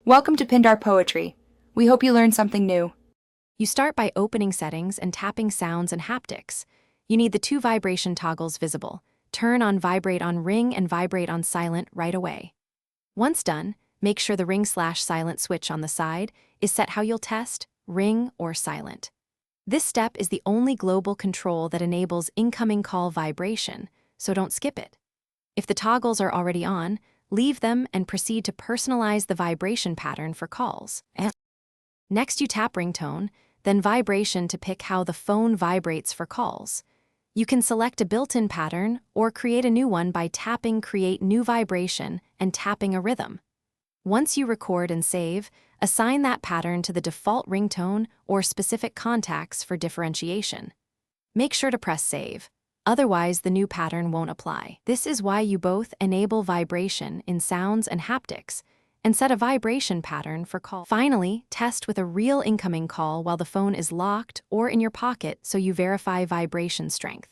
Welcome to Pindar Poetry. We hope you learned something new. You start by opening settings and tapping sounds and haptics. You need the two vibration toggles visible. Turn on vibrate on ring and vibrate on silent right away. Once done, make sure the ring/silent switch on the side is set how you'll test, ring or silent. This step is the only global control that enables incoming call vibration, so don't skip it. If the toggles are already on, leave them and proceed to personalize the vibration pattern for calls. Next, you tap ringtone, then vibration to pick how the phone vibrates for calls. You can select a built-in pattern or create a new one by tapping Create New Vibration and tapping a rhythm. Once you record and save, assign that pattern to the default ringtone or specific contacts for differentiation. Make sure to press Save. Otherwise, the new pattern won't apply. This is why you both enable vibration in sounds and haptics and set a vibration pattern for call. Finally, test with a real incoming call while the phone is locked or in your pocket so you verify vibration strength.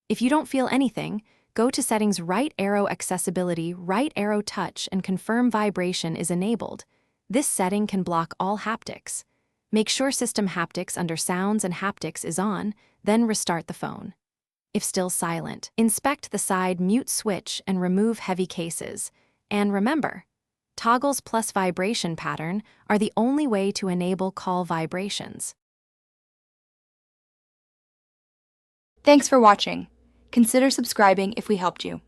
If you don't feel anything, go to Settings, right arrow Accessibility, right arrow Touch, and confirm vibration is enabled. This setting can block all haptics. Make sure System Haptics under Sounds and Haptics is on, then restart the phone. If still silent, inspect the side mute switch and remove heavy cases. And remember, toggles plus vibration pattern are the only way to enable call vibrations. Thanks for watching. Consider subscribing if we helped you.